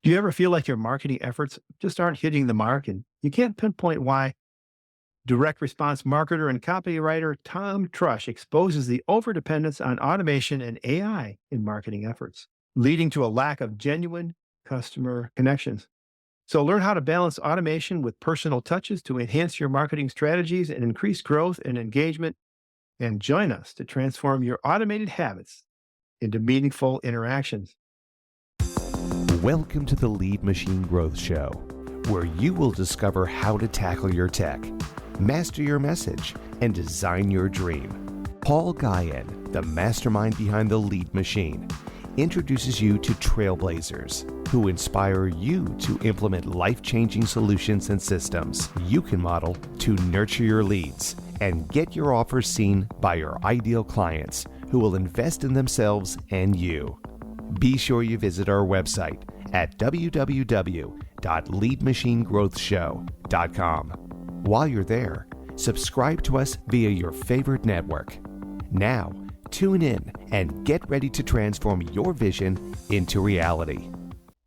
Do you ever feel like your marketing efforts just aren't hitting the mark and you can't pinpoint why? Direct response marketer and copywriter Tom Trush exposes the overdependence on automation and AI in marketing efforts, leading to a lack of genuine customer connections. So, learn how to balance automation with personal touches to enhance your marketing strategies and increase growth and engagement. And join us to transform your automated habits into meaningful interactions. Welcome to the Lead Machine Growth Show, where you will discover how to tackle your tech, master your message, and design your dream. Paul Guyan, the mastermind behind the Lead Machine, introduces you to trailblazers who inspire you to implement life-changing solutions and systems you can model to nurture your leads and get your offers seen by your ideal clients who will invest in themselves and you. Be sure you visit our website at www.leadmachinegrowthshow.com. While you're there, subscribe to us via your favorite network. Now, tune in and get ready to transform your vision into reality.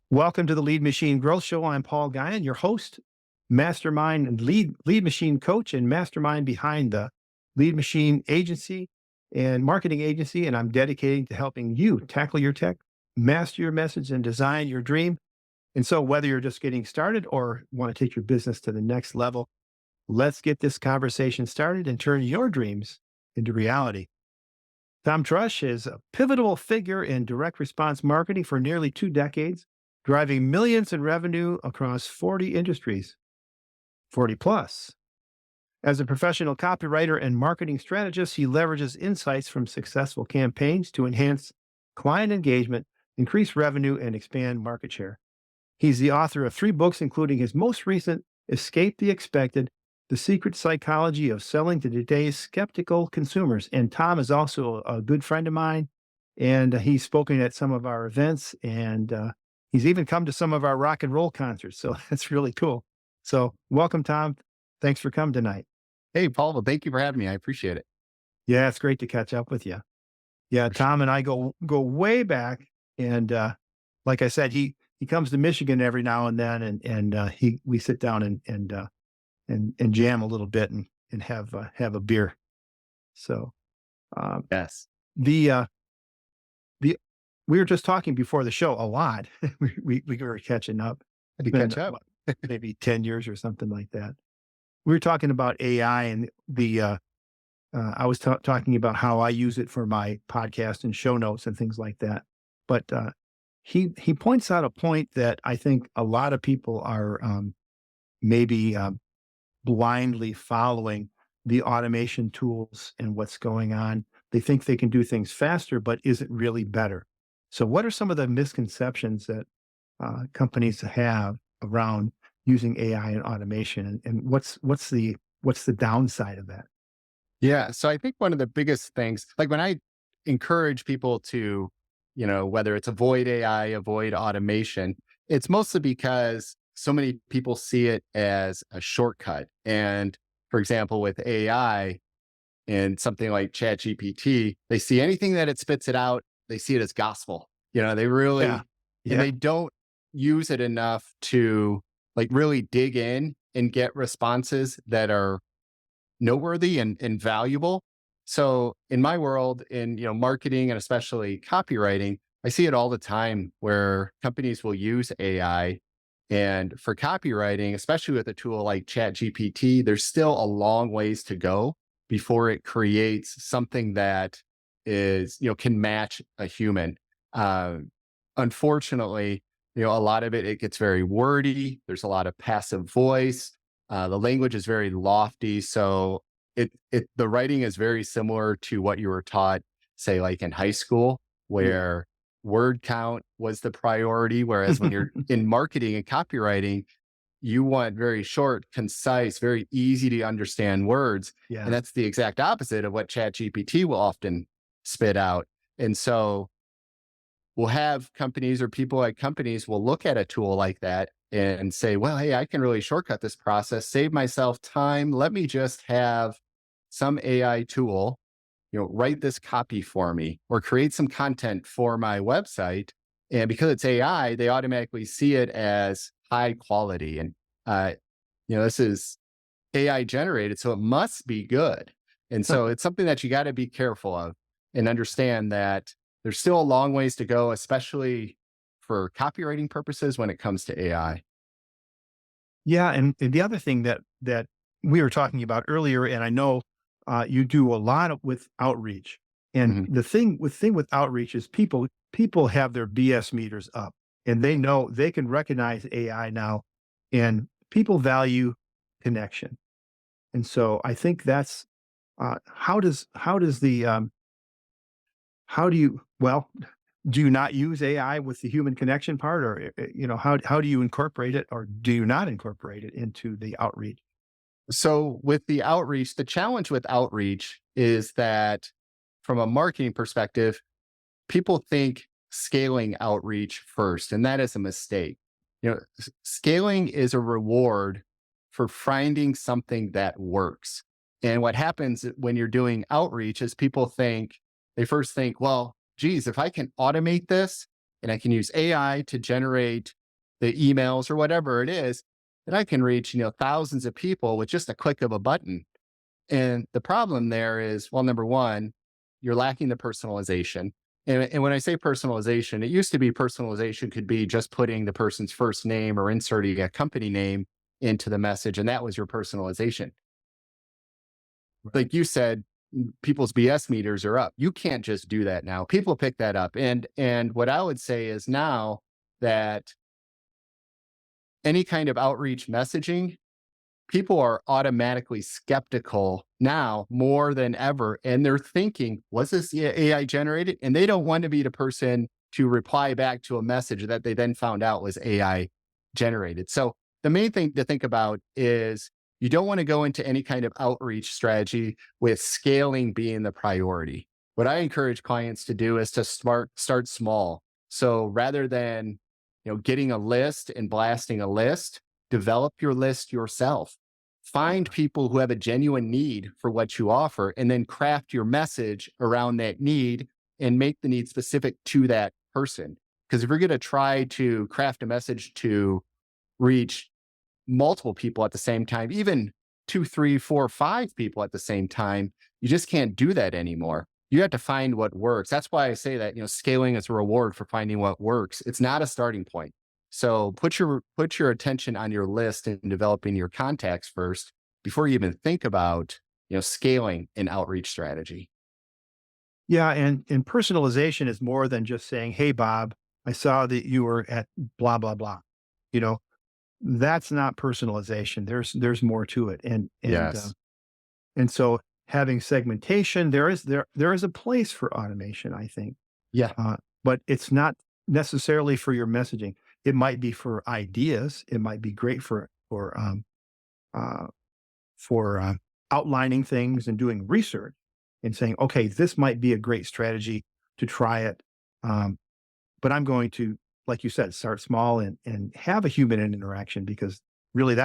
Welcome to the Lead Machine Growth Show. I'm Paul Guyan, your host, mastermind and lead machine coach and mastermind behind the Lead Machine agency and marketing agency. And I'm dedicated to helping you tackle your tech, master your message, and design your dream. And so whether you're just getting started or want to take your business to the next level, let's get this conversation started and turn your dreams into reality. Tom Trush is a pivotal figure in direct response marketing for nearly 2 decades, driving millions in revenue across 40 industries, 40 plus. As a professional copywriter and marketing strategist, he leverages insights from successful campaigns to enhance client engagement, increase revenue, and expand market share. He's the author of 3 books, including his most recent, Escape the Expected: The Secret Psychology of Selling to Today's Skeptical Consumers. And Tom is also a good friend of mine, and he's spoken at some of our events, and he's even come to some of our rock and roll concerts. So that's really cool. So welcome, Tom. Thanks for coming tonight. Hey, Paul. Well, thank you for having me. I appreciate it. Yeah, it's great to catch up with you. Yeah, Tom and I go way back, and like I said, he comes to Michigan every now and then, and we sit down and jam a little bit and have a beer. So Yes. the we were just talking before the show a lot. we were catching up. Did you Been catch up? maybe 10 years or something like that. We were talking about AI and I was talking about how I use it for my podcast and show notes and things like that. But he points out a point that I think a lot of people are maybe blindly following the automation tools and what's going on. They think they can do things faster, but is it really better? So what are some of the misconceptions that companies have around using AI and automation, and what's the downside of that? Yeah. So I think one of the biggest things, like when I encourage people to, whether it's avoid AI, avoid automation, it's mostly because so many people see it as a shortcut. And for example, with AI and something like ChatGPT, they see anything that it spits it out, they see it as gospel. They really, Yeah. and they don't use it enough to like really dig in and get responses that are noteworthy and valuable. So in my world, in marketing and especially copywriting, I see it all the time where companies will use AI. And for copywriting, especially with a tool like ChatGPT, there's still a long ways to go before it creates something that is, can match a human. Unfortunately, a lot of it gets very wordy. There's a lot of passive voice. The language is very lofty. So the writing is very similar to what you were taught, say, like in high school, where word count was the priority. Whereas when you're in marketing and copywriting, you want very short, concise, very easy to understand words. Yeah. And that's the exact opposite of what ChatGPT will often spit out. And so we'll have companies or people at companies will look at a tool like that and say, well, hey, I can really shortcut this process, save myself time. Let me just have some AI tool, write this copy for me or create some content for my website. And because it's AI, they automatically see it as high quality. And, this is AI generated, so it must be good. And so it's something that you got to be careful of and understand that there's still a long ways to go, especially for copywriting purposes when it comes to AI. Yeah, and the other thing that we were talking about earlier, and I know you do a lot with outreach. And Mhm. the thing with outreach is people have their BS meters up, and they know they can recognize AI now, and people value connection. And so I think that's how does the how do you well do you not use AI with the human connection part, or how do you incorporate it, or do you not incorporate it into the outreach? So with the outreach, the challenge with outreach is that from a marketing perspective, people think scaling outreach first, and that is a mistake. Scaling is a reward for finding something that works. And what happens when you're doing outreach is they first think, well, geez, if I can automate this and I can use AI to generate the emails or whatever it is, then I can reach, thousands of people with just a click of a button. And the problem there is, well, number one, you're lacking the personalization. And when I say personalization, it used to be personalization could be just putting the person's first name or inserting a company name into the message, and that was your personalization. Right. Like you said, people's BS meters are up. You can't just do that now. People pick that up. And what I would say is now that any kind of outreach messaging, people are automatically skeptical now more than ever. And they're thinking, was this AI generated? And they don't want to be the person to reply back to a message that they then found out was AI generated. So the main thing to think about is you don't want to go into any kind of outreach strategy with scaling being the priority. What I encourage clients to do is to start small. So rather than getting a list and blasting a list, develop your list yourself. Find people who have a genuine need for what you offer, and then craft your message around that need and make the need specific to that person. Because if you're going to try to craft a message to reach multiple people at the same time, even two, three, four, five people at the same time, you just can't do that anymore. You have to find what works. That's why I say that, scaling is a reward for finding what works. It's not a starting point. So put your attention on your list and developing your contacts first before you even think about, scaling an outreach strategy. Yeah, and personalization is more than just saying, "Hey, Bob, I saw that you were at blah blah blah." You know, that's not personalization. There's more to it, Yes. and so having segmentation, there is a place for automation, I think, Yeah. but it's not necessarily for your messaging. It might be for ideas. It might be great uh, for outlining things and doing research and saying, okay, this might be a great strategy to try it. Um, but I'm going to, like you said, start small and have a human interaction, because really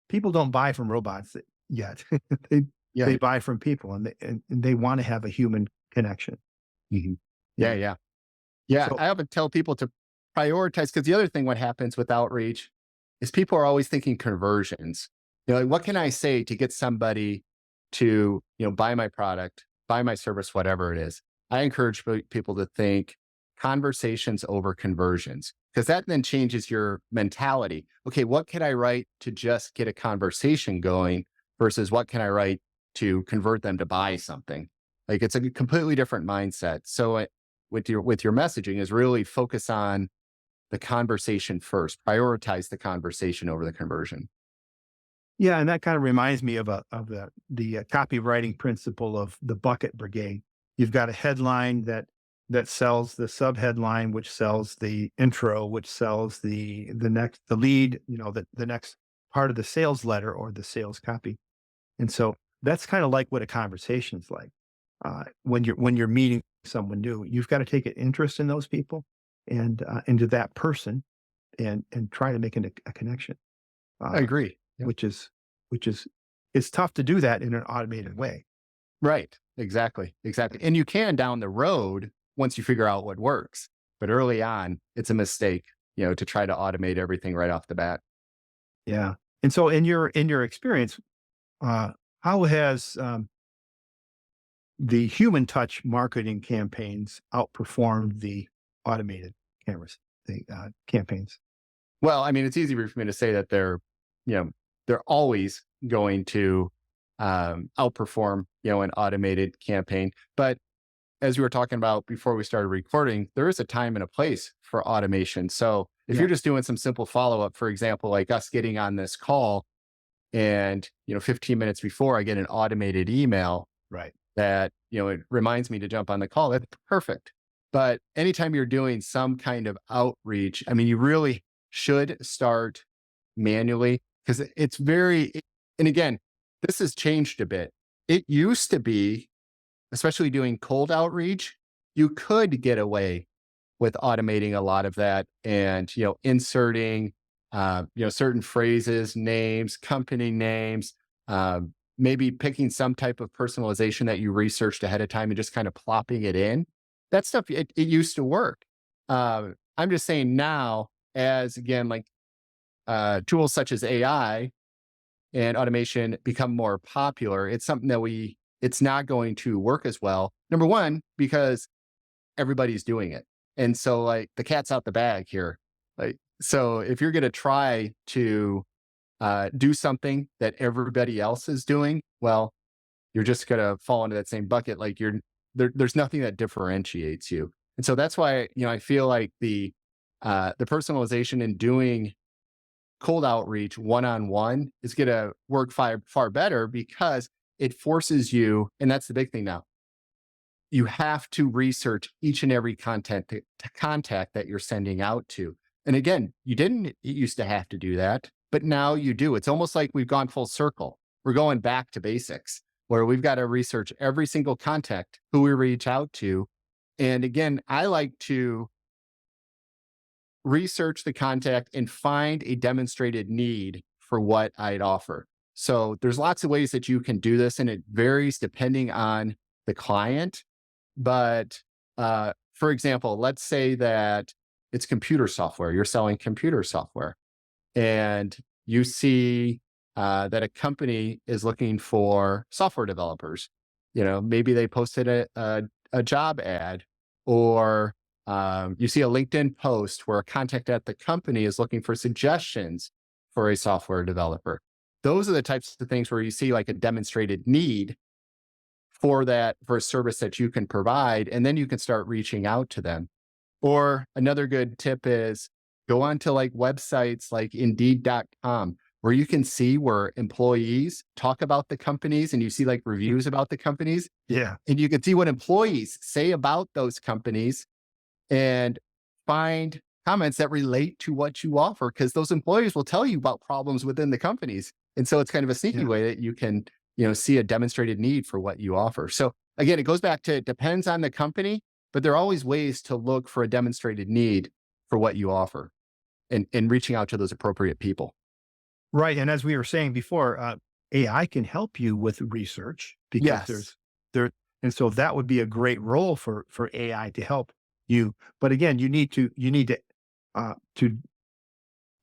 people don't buy from robots yet. they Yeah. they buy from people, and they want to have a human connection. Mhm. Yeah. Yeah. Yeah. Yeah. So I often tell people to prioritize because the other thing, what happens with outreach is people are always thinking conversions. Like, what can I say to get somebody to, buy my product, buy my service, whatever it is? I encourage people to think conversations over conversions, because that then changes your mentality. Okay, what can I write to just get a conversation going versus what can I write to convert them to buy something? Like, it's a completely different mindset. So with your messaging is really focus on the conversation first. Prioritize the conversation over the conversion. yeah, and that kind of reminds me of the copywriting principle of the bucket brigade. You've got a headline that sells the subheadline, which sells the intro, which sells the lead, the next part of the sales letter or the sales copy. And so that's kind of like what a conversation is like. When you're meeting someone new, you've got to take an interest in those people and into that person, and try to make a connection. I Uh, agree. Yep. which is it's tough to do that in an automated way. Right. Exactly. Exactly. And you can down the road once you figure out what works. But early on, it's a mistake, to try to automate everything right off the bat. Yeah. And so in your experience, how has the human touch marketing campaigns outperformed the automated cameras, the campaigns? Well, I mean, it's easy for me to say that they're always going to outperform, an automated campaign. But as we were talking about before we started recording, there is a time and a place for automation. So if Yeah. you're just doing some simple follow up, for example, like us getting on this call, and 15 minutes before I get an automated email Right. that it reminds me to jump on the call, that's perfect. But anytime you're doing some kind of outreach, I mean, you really should start manually, because it's and again, this has changed a bit. It used to be, especially doing cold outreach, you could get away with automating a lot of that, and inserting certain phrases, names, company names, maybe picking some type of personalization that you researched ahead of time and just kind of plopping it in. That stuff, it used to work. I'm just saying now, as again, like tools such as AI and automation become more popular, it's something that it's not going to work as well. Number one, because everybody's doing it. And so like the cat's out the bag here. Like, so if you're going to try to do something that everybody else is doing, well, you're just going to fall into that same bucket. Like there's nothing that differentiates you. And so that's why, I feel like the personalization and doing cold outreach one-on-one is going to work far better, because it forces you. And that's the big thing now. You have to research each and every contact that you're sending out to. And again, you didn't used to have to do that, but now you do. It's almost like we've gone full circle. We're going back to basics, where we've got to research every single contact who we reach out to. And again, I like to research the contact and find a demonstrated need for what I'd offer. So there's lots of ways that you can do this, and it varies depending on the client. But for example, let's say that it's computer software. You're selling computer software, and you see that a company is looking for software developers. Maybe they posted a job ad, or you see a LinkedIn post where a contact at the company is looking for suggestions for a software developer. Those are the types of things where you see like a demonstrated need for a service that you can provide, and then you can start reaching out to them. Or another good tip is go onto like websites like Indeed.com, where you can see where employees talk about the companies, and you see like reviews about the companies, Yeah. and you can see what employees say about those companies and find comments that relate to what you offer, because those employees will tell you about problems within the companies. And so it's kind of a sneaky Yeah. way that you can, see a demonstrated need for what you offer. So again, it goes back to, it depends on the company, but there are always ways to look for a demonstrated need for what you offer, and reaching out to those appropriate people. Right. And as we were saying before, AI can help you with research, because Yes. there, and so that would be a great role for AI to help you. But again, you need to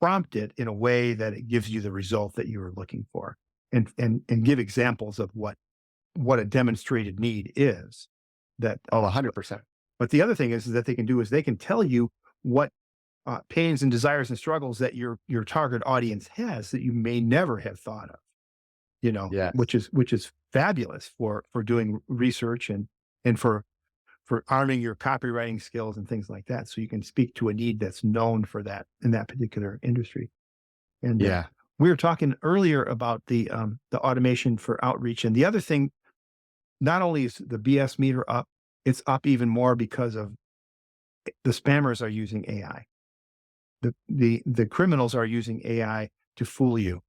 prompt it in a way that it gives you the result that you were looking for, and give examples of what a demonstrated need is. That, Oh, 100%. but the other thing is that they can tell you what pains and desires and struggles that your target audience has that you may never have thought of. Yes. Which is fabulous for doing research, and for arming your copywriting skills and things like that, so you can speak to a need that's known for that in that particular industry. And Yeah. we were talking earlier about the automation for outreach, and the other thing, not only is the BS meter up, it's up even more because of the spammers are using AI. The criminals are using AI to fool you.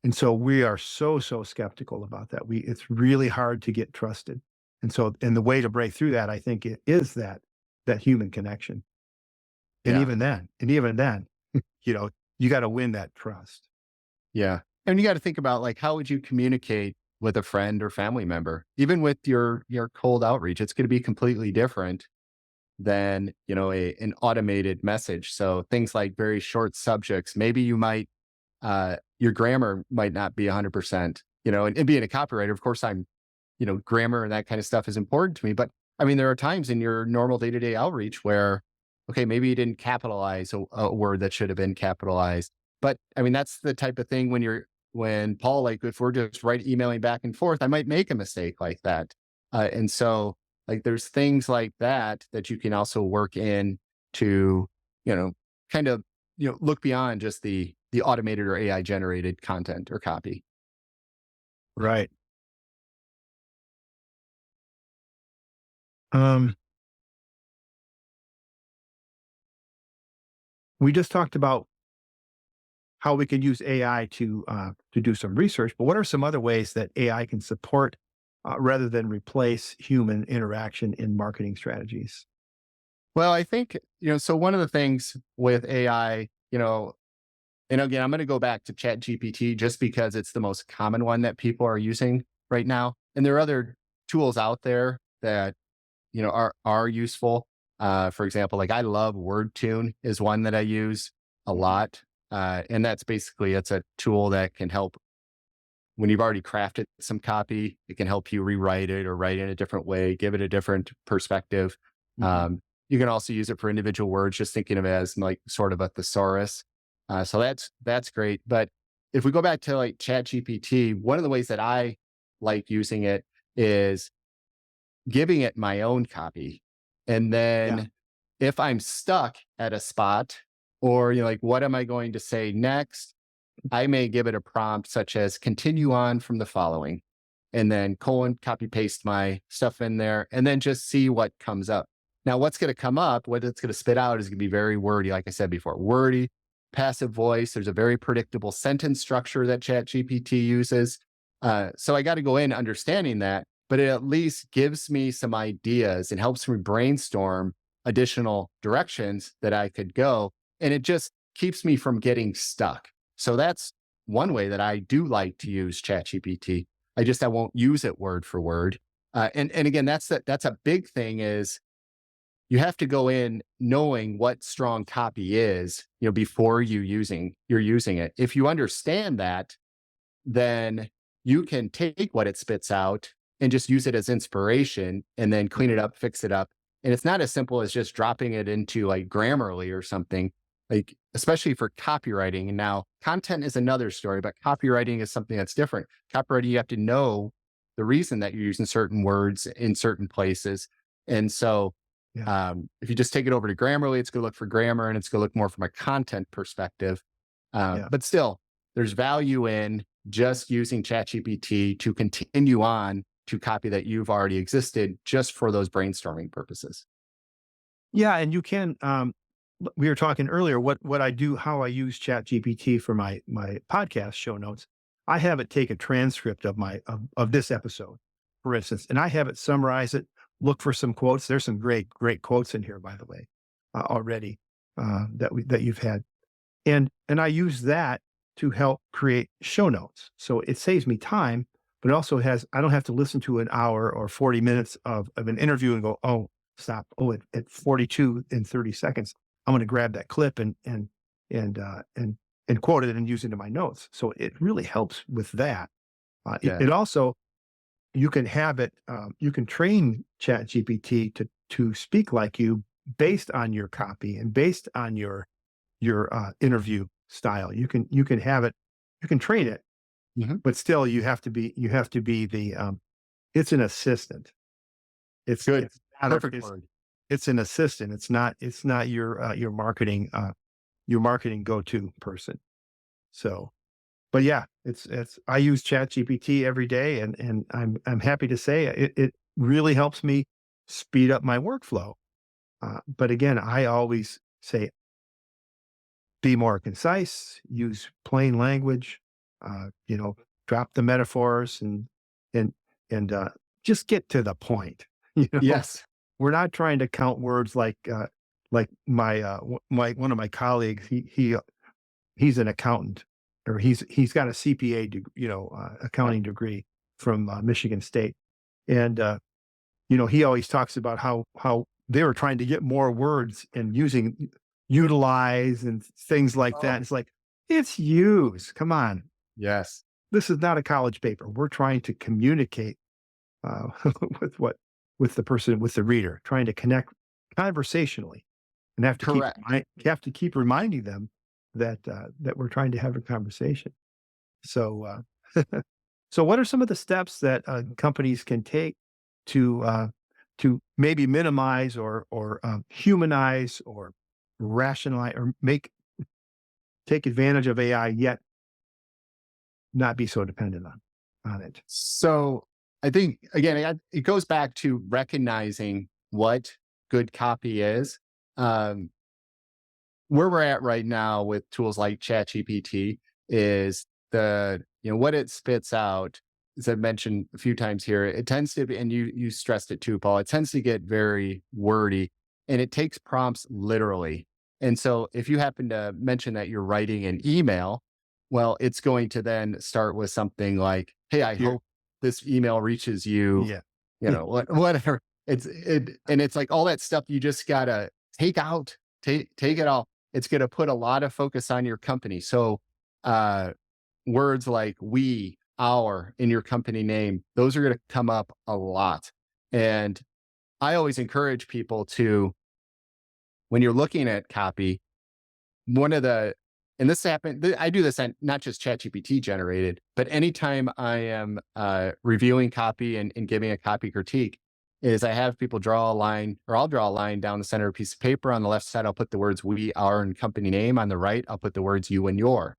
And so we are so skeptical about that. It's really hard to get trusted. And the way to break through that, I think, it is that human connection. And Yeah. even then, you got to win that trust. Yeah. And you got to think about like, how would you communicate with a friend or family member? Even with your cold outreach, it's going to be completely different than, an automated message. So things like very short subjects, maybe you might, your grammar might not be 100%, and being a copywriter, of course, grammar and that kind of stuff is important to me. But I mean, there are times in your normal day-to-day outreach where, okay, maybe you didn't capitalize a word that should have been capitalized. But I mean, that's the type of thing when Paul, like if we're just emailing back and forth, I might make a mistake like that. And so like there's things like that you can also work in to, kind of, look beyond just the automated or AI generated content or copy. Right. Um, we just talked about how we can use AI to do some research, but what are some other ways that AI can support rather than replace human interaction in marketing strategies? Well, I think, so one of the things with AI, and again, I'm going to go back to Chat GPT just because it's the most common one that people are using right now. And there are other tools out there that, are useful. For example, like I love WordTune is one that I use a lot. And that's basically, it's a tool that can help when you've already crafted some copy, it can help you rewrite it or write it in a different way, give it a different perspective. Mhm. You can also use it for individual words, just thinking of it as like sort of a thesaurus. So that's great. But if we go back to like Chat GPT, one of the ways that I like using it is giving it my own copy. And Yeah. then if I'm stuck at a spot or like, what am I going to say next? I may give it a prompt such as continue on from the following, and then copy paste my stuff in there, and then just see what comes up. Now, what's going to come up, what it's going to spit out is going to be very wordy, like I said before, wordy, passive voice. There's a very predictable sentence structure that ChatGPT uses. So I got to go in understanding that, but it at least gives me some ideas and helps me brainstorm additional directions that I could go. And it just keeps me from getting stuck. So that's one way that I do like to use ChatGPT. I won't use it word for word. And again, that's a big thing is you have to go in knowing what strong copy is, before you're using it. If you understand that, then you can take what it spits out and just use it as inspiration and then clean it up, fix it up. And it's not as simple as just dropping it into like Grammarly or something, like especially for copywriting. And now content is another story, but copywriting is something that's different. Copywriting, you have to know the reason that you're using certain words in certain places. And so Yeah. if you just take it over to Grammarly, it's going to look for grammar and it's going to look more from a content perspective. Yeah. But still, there's value in just using ChatGPT to continue on to copy that you've already existed just for those brainstorming purposes. Yeah. And you can, we were talking earlier, what I do, how I use Chat GPT for my podcast show notes. I have it take a transcript of of this episode, for instance, and I have it summarize it, look for some quotes. There's some great quotes in here, by the way, already, that you've had. And I use that to help create show notes. So it saves me time, but it also I don't have to listen to an hour or 40 minutes of an interview and go, oh, stop. Oh, at 42 and 30 seconds, I'm going to grab that clip and, uh, and, and quote it and use it in my notes. So it really helps with that. Yeah. It also, you can have it, you can train Chat GPT to speak like you based on your copy and based on your interview style. You can have it, you can train it, Mhm. but still you have to be it's an assistant. It's Good. it's not a, Perfect word. it's an assistant. It's not your marketing go-to person. So, but yeah, it's I use Chat GPT every day and I'm happy to say it really helps me speed up my workflow. But again, I always say be more concise, use plain language, uh, you know, drop the metaphors and and just get to the point. You know, Yes. we're not trying to count words like my one of my colleagues. He's an accountant, or he's got a CPA, Yeah. accounting degree from Michigan State, and he always talks about how they were trying to get more words and using utilize and things like Oh, that. It's like, it's use. Come on. yes. This is not a college paper. We're trying to communicate uh, with with the person, with the reader, trying to connect conversationally, and Correct. you have to keep reminding them that that we're trying to have a conversation. So, so what are some of the steps that companies can take to maybe minimize or humanize or rationalize or take advantage of AI, yet not be so dependent on it? So I think, again, it goes back to recognizing what good copy is. Um, where we're at right now with tools like ChatGPT is what it spits out, as I've mentioned a few times here, it tends to be, and you stressed it too, Paul, it tends to get very wordy and it takes prompts literally. And so if you happen to mention that you're writing an email, well, it's going to then start with something like, "Hey, I Here, hope this email reaches you," yeah, whatever. And it's like all that stuff you just gotta take out, take it all. It's going to put a lot of focus on your company. So, uh, words like we, our in your company name, those are going to come up a lot. And I always encourage people to, when you're looking at copy, one of the, and this happened, I do this on not just ChatGPT generated, but anytime I am reviewing copy and giving a copy critique, is I have people draw a line, or I'll draw a line down the center of a piece of paper. On the left side, I'll put the words we, our, and company name. On the right, I'll put the words you and your.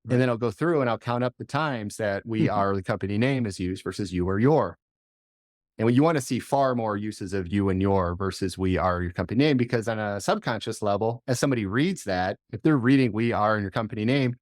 And right. then I'll go through and I'll count up the times that we, our, the company name is used versus you or your. And when you want to see far more uses of you and your versus we are your company name, because on a subconscious level, as somebody reads that, if they're reading we are in your company name,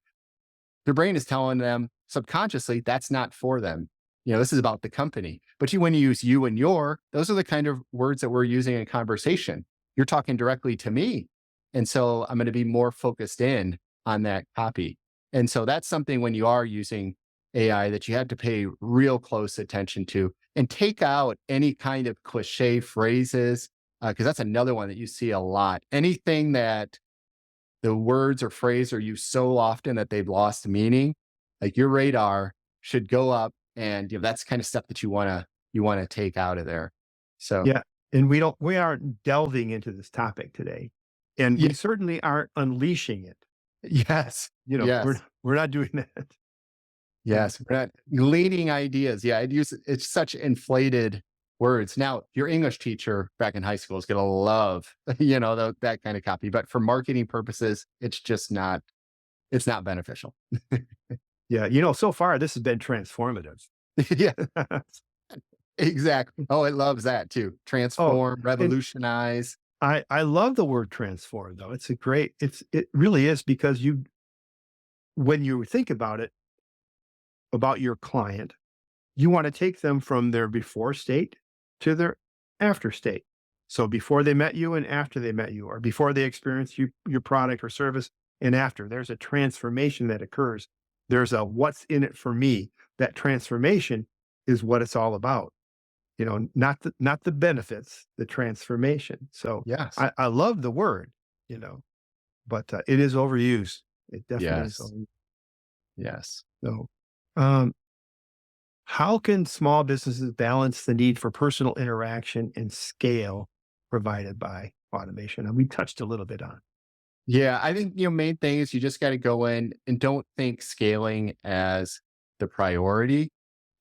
their brain is telling them subconsciously that's not for them. This is about the company. But when you use you and your, those are the kind of words that we're using in conversation. You're talking directly to me. And so I'm going to be more focused in on that copy. And so that's something when you are using AI that you have to pay real close attention to and take out any kind of cliche phrases, because that's another one that you see a lot. Anything that the words or phrase are used so often that they've lost meaning, like your radar should go up, and that's the kind of stuff that you want to take out of there. So Yeah, and we aren't delving into this topic today, and yeah, we certainly aren't unleashing it. yes, yes, We're not doing that. Uh, yes. We're not leading ideas. Yeah, it's such inflated words. Now, your English teacher back in high school is going to love that kind of copy, but for marketing purposes, it's not beneficial. yeah, so far this has been transformative. Yeah. Exactly. Oh, it loves that too. Oh, Transform, and revolutionize. I love the word transform though. It really is, because when you think about it, about your client, you want to take them from their before state to their after state. So before they met you and after they met you, or before they experienced your product or service and after, there's a transformation that occurs. There's a what's in it for me. That transformation is what it's all about. Not the benefits, the transformation. So Yes. I love the word, you know, but it is overused. It definitely is Yes. overused. Yes. So, um, how can small businesses balance the need for personal interaction and scale provided by automation? And we touched a little bit on. Yeah. I think, main thing is you just got to go in and don't think scaling as the priority.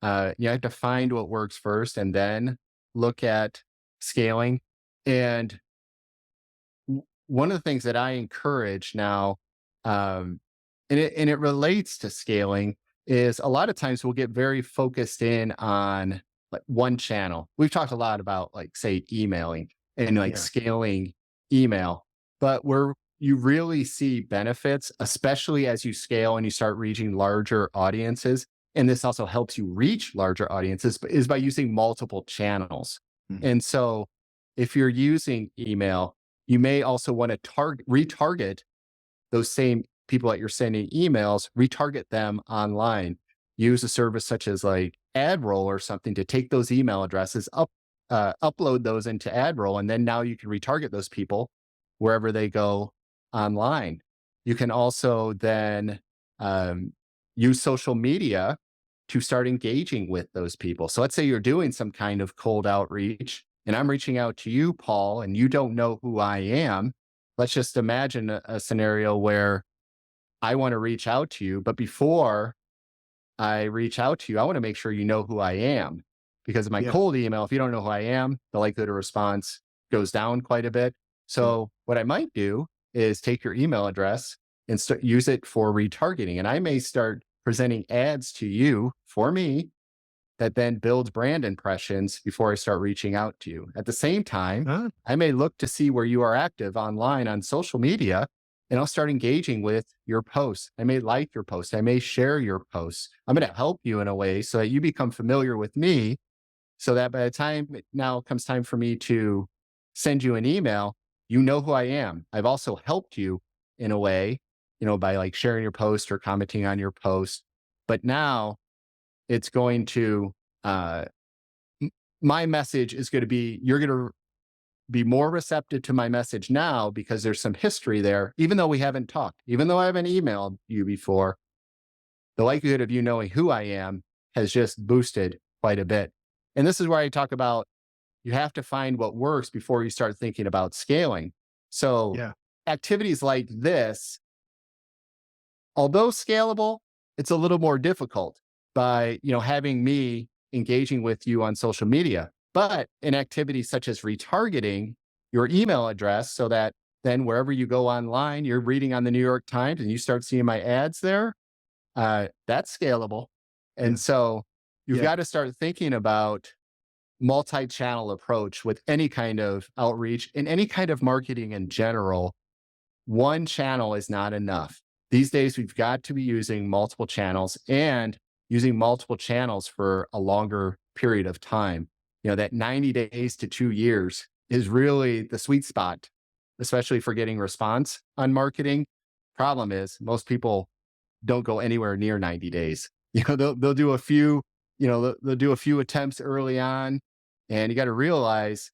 You have to find what works first and then look at scaling. And one of the things that I encourage now, um, and it relates to scaling, is a lot of times we'll get very focused in on like one channel. We've talked a lot about like say emailing and like Yeah. scaling email, but where you really see benefits, especially as you scale and you start reaching larger audiences, and this also helps you reach larger audiences, but is by using multiple channels. Mhm. And so if you're using email, you may also want to retarget those same people that you're sending emails, retarget them online. Use a service such as like AdRoll or something to take those email addresses, upload those into AdRoll, and then now you can retarget those people wherever they go online. You can also then use social media to start engaging with those people. So let's say you're doing some kind of cold outreach and I'm reaching out to you, Paul, and you don't know who I am. Let's just imagine a scenario where I want to reach out to you, but before I reach out to you, I want to make sure you know who I am. Because in my Yeah. cold email, if you don't know who I am, the likelihood of response goes down quite a bit. Yeah. So what I might do is take your email address and use it for retargeting. And I may start presenting ads to you for me that then builds brand impressions before I start reaching out to you. At the same time, Huh? I may look to see where you are active online on social media, and I'll start engaging with your posts. I may like your posts. I may share your posts. I'm going to help you in a way so that you become familiar with me, so that by the time it now comes time for me to send you an email, you know who I am. I've also helped you in a way, by like sharing your post or commenting on your post. But now it's going to, uh, my message is going to be, you're going to be more receptive to my message now because there's some history there, even though we haven't talked, even though I haven't emailed you before, the likelihood of you knowing who I am has just boosted quite a bit. And this is where I talk about you have to find what works before you start thinking about scaling. So Yeah. activities like this, although scalable, it's a little more difficult by, having me engaging with you on social media. But in activities such as retargeting your email address so that then wherever you go online, you're reading on the New York Times and you start seeing my ads there, that's scalable. Yeah. And so you've Yeah. got to start thinking about multi-channel approach with any kind of outreach and any kind of marketing in general. One channel is not enough. These days, we've got to be using multiple channels and using multiple channels for a longer period of time. That 90 days to 2 years is really the sweet spot, especially for getting response on marketing. Problem is, most people don't go anywhere near 90 days. They'll do a few, they'll do a few attempts early on. And you got to realize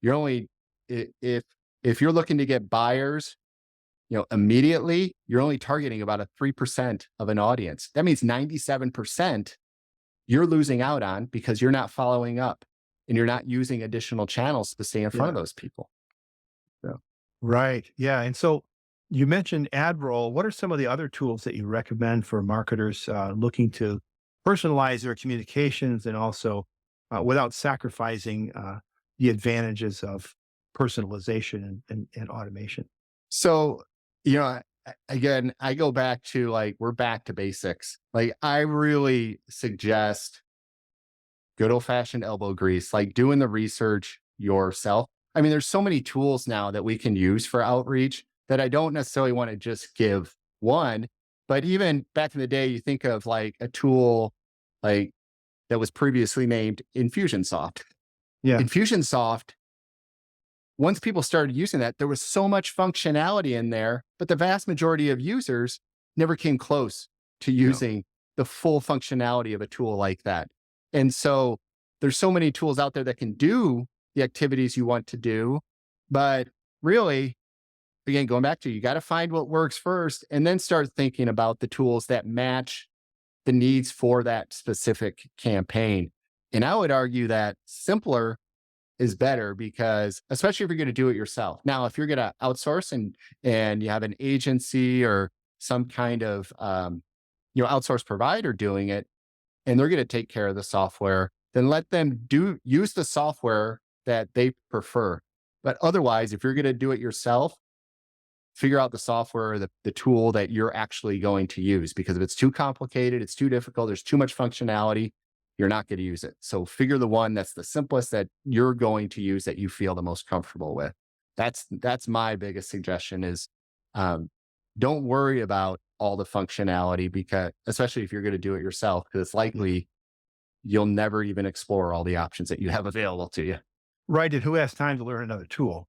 you're only, if you're looking to get buyers, immediately, you're only targeting about a 3% of an audience. That means 97% you're losing out on because you're not following up and you're not using additional channels to stay in front Yeah. of those people. So, Right. Yeah. And so you mentioned AdRoll. What are some of the other tools that you recommend for marketers looking to personalize their communications and also without sacrificing the advantages of personalization and automation? so, again, I go back to like, we're back to basics. Like, I really suggest good old fashioned elbow grease, like doing the research yourself. I mean, there's so many tools now that we can use for outreach that I don't necessarily want to just give one. But even back in the day, you think of like a tool like that was previously named Infusionsoft. Yeah. Infusionsoft, once people started using that, there was so much functionality in there, but the vast majority of users never came close to No. using the full functionality of a tool like that. And so there's so many tools out there that can do the activities you want to do. But really, again, going back to you got to find what works first and then start thinking about the tools that match the needs for that specific campaign. And I would argue that simpler is better because especially if you're going to do it yourself. Now, if you're going to outsource and you have an agency or some kind of outsource provider doing it and they're going to take care of the software, then let them use the software that they prefer. But otherwise, if you're going to do it yourself, figure out the software, the tool that you're actually going to use, because if it's too complicated, it's too difficult, there's too much functionality, you're not going to use it. So figure the one that's the simplest that you're going to use that you feel the most comfortable with. That's my biggest suggestion is don't worry about all the functionality, because especially if you're going to do it yourself, because it's likely you'll never even explore all the options that you have available to you. Right. And who has time to learn another tool?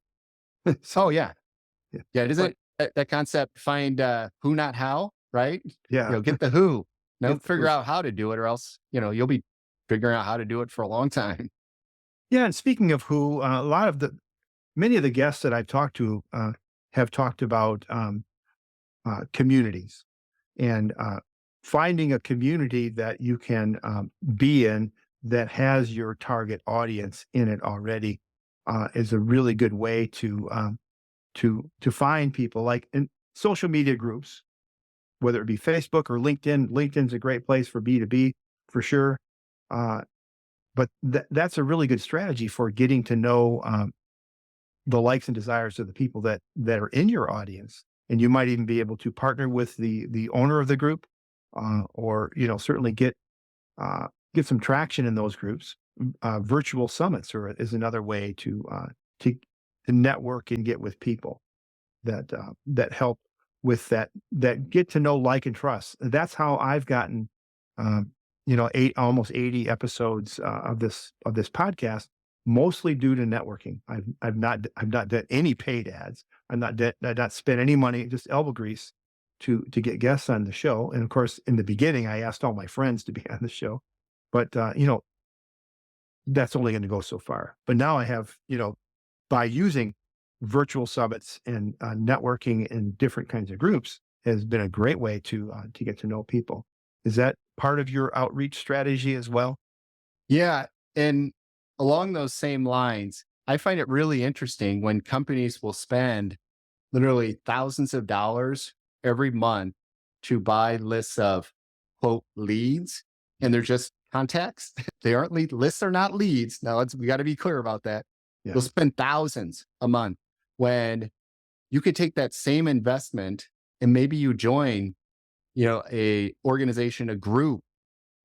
Oh yeah. Yeah. Yeah. It isn't that concept, find who, not how, right? Yeah. Get the who. Now Get the figure who. out how to do it, or else, you'll be figuring out how to do it for a long time. Yeah, and speaking of who, many of the guests that I've talked to have talked about communities and finding a community that you can be in that has your target audience in it already is a really good way to find people like in social media groups, whether it be Facebook or LinkedIn. LinkedIn's a great place for B2B for sure. Uh, but that's a really good strategy for getting to know the likes and desires of the people that are in your audience, and you might even be able to partner with the owner of the group, or certainly get some traction in those groups. Virtual summits is another way to to network and get with people that help with that get to know, like, and trust. That's how I've gotten um, almost 80 episodes of this podcast, mostly due to networking. I've not done any paid ads. I've not spent any money, just elbow grease to get guests on the show. And of course, in the beginning, I asked all my friends to be on the show, but that's only going to go so far. But now I have, by using virtual summits and networking in different kinds of groups has been a great way to get to know people. Is that part of your outreach strategy as well? Yeah. And along those same lines, I find it really interesting when companies will spend literally thousands of dollars every month to buy lists of quote leads, and they're just contacts. They aren't lead lists are not leads. Now we got to be clear about that. Yeah. They'll spend thousands a month when you could take that same investment and maybe you join, a organization, a group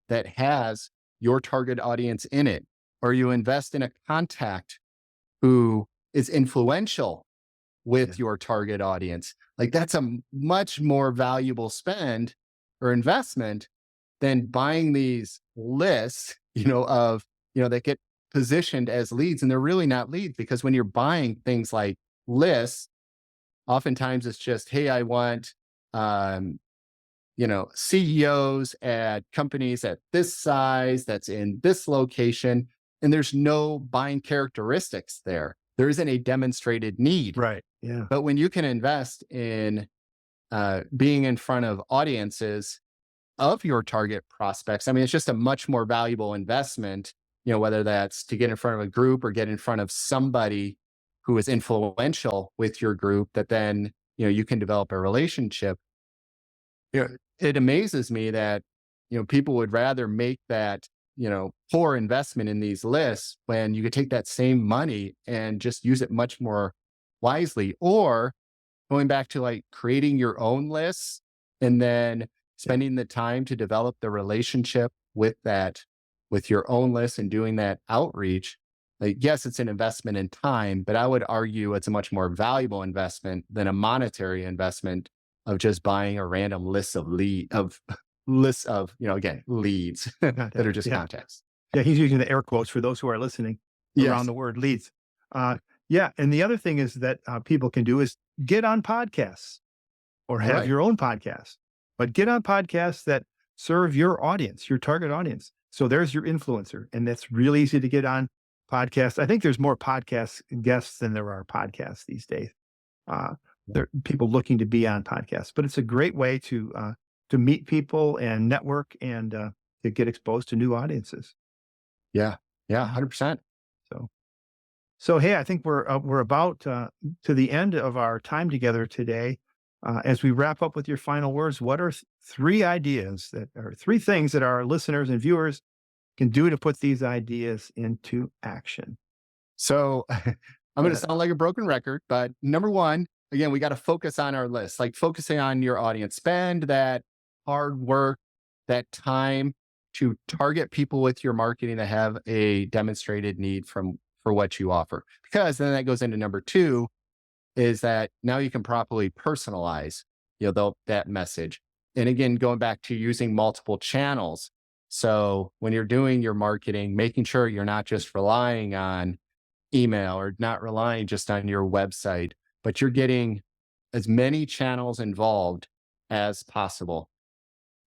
that has your target audience in it, or you invest in a contact who is influential Yeah. with your target audience. Like that's a much more valuable spend or investment than buying these lists, that get positioned as leads. And they're really not leads because when you're buying things like lists, oftentimes it's just, hey, I want, CEOs at companies at this size, that's in this location. And there's no buying characteristics there. There isn't a demonstrated need. Right. Yeah. But when you can invest in being in front of audiences of your target prospects, I mean, it's just a much more valuable investment, whether that's to get in front of a group or get in front of somebody who is influential with your group that then, you can develop a relationship. It amazes me that, people would rather make that, poor investment in these lists when you could take that same money and just use it much more wisely. Or going back to like creating your own lists and then spending the time to develop the relationship with your own list and doing that outreach. Like, yes, it's an investment in time, but I would argue it's a much more valuable investment than a monetary investment of just buying a random list of lists of, again, leads that are just Yeah. contacts. Yeah. He's using the air quotes for those who are listening around Yes. the word leads. Yeah. And the other thing is that people can do is get on podcasts or have Right. your own podcast, but get on podcasts that serve your audience, your target audience. So there's your influencer. And that's really easy to get on podcasts. I think there's more podcast guests than there are podcasts these days. There are people looking to be on podcasts, but it's a great way to meet people and network and to get exposed to new audiences. Yeah. Yeah. 100%. So, so hey, I think we're about to the end of our time together today. As we wrap up with your final words, what are three ideas that are three things that our listeners and viewers can do to put these ideas into action? So I'm going to sound like a broken record, but number one, again, we got to focus on our list, like focusing on your audience. Spend that hard work, that time to target people with your marketing that have a demonstrated need for what you offer. Because then that goes into number two is that now you can properly personalize, that message. And again, going back to using multiple channels. So when you're doing your marketing, making sure you're not just relying on email or not relying just on your website, but you're getting as many channels involved as possible.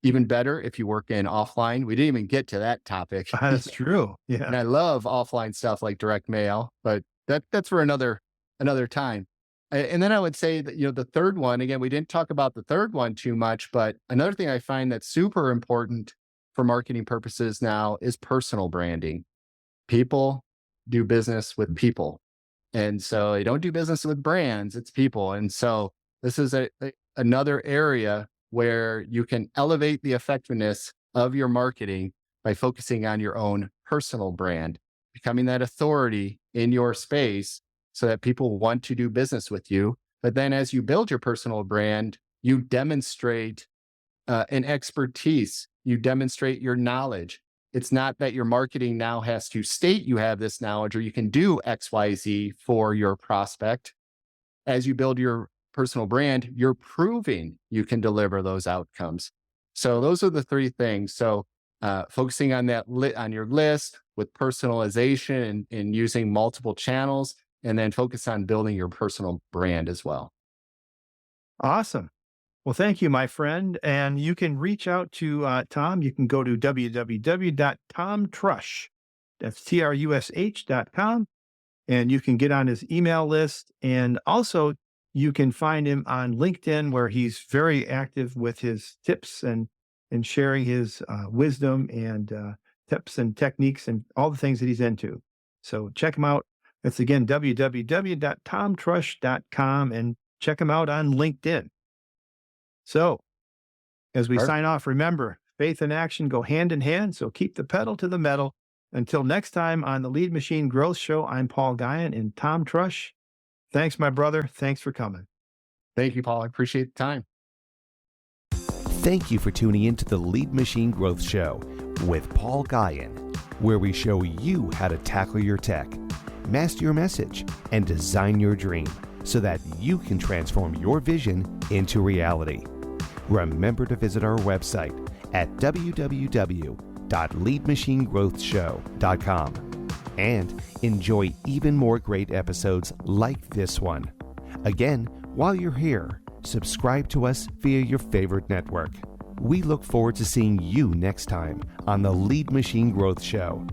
even better if you work in offline. We didn't even get to that topic. That's true. And Yeah. I love offline stuff like direct mail, but that's for another time. And then I would say that, the third one, again, we didn't talk about the third one too much, but another thing I find that's super important for marketing purposes now is personal branding. People do business with people. And so they don't do business with brands, it's people. And so this is another area where you can elevate the effectiveness of your marketing by focusing on your own personal brand, becoming that authority in your space so that people want to do business with you. But then as you build your personal brand, you demonstrate an expertise, you demonstrate your knowledge. It's not that your marketing now has to state you have this knowledge or you can do XYZ for your prospect. As you build your personal brand, you're proving you can deliver those outcomes. So those are the three things. So focusing on that on your list with personalization and using multiple channels, and then focus on building your personal brand as well. Awesome. Well, thank you, my friend. And you can reach out to Tom. You can go to www.tomtrush, that's trush.com, and you can get on his email list. And also, you can find him on LinkedIn, where he's very active with his tips and sharing his wisdom and tips and techniques and all the things that he's into. So check him out. That's again, www.tomtrush.com, and check him out on LinkedIn. So as we Sure. sign off, remember, faith and action go hand in hand. So keep the pedal to the metal. Until next time on the Lead Machine Growth Show, I'm Paul Guyan and Tom Trush. Thanks, my brother. Thanks for coming. Thank you, Paul. I appreciate the time. Thank you for tuning in to the Lead Machine Growth Show with Paul Guyan, where we show you how to tackle your tech, master your message, and design your dream so that you can transform your vision into reality. Remember to visit our website at www.leadmachinegrowthshow.com and enjoy even more great episodes like this one. Again, while you're here, subscribe to us via your favorite network. We look forward to seeing you next time on the Lead Machine Growth Show.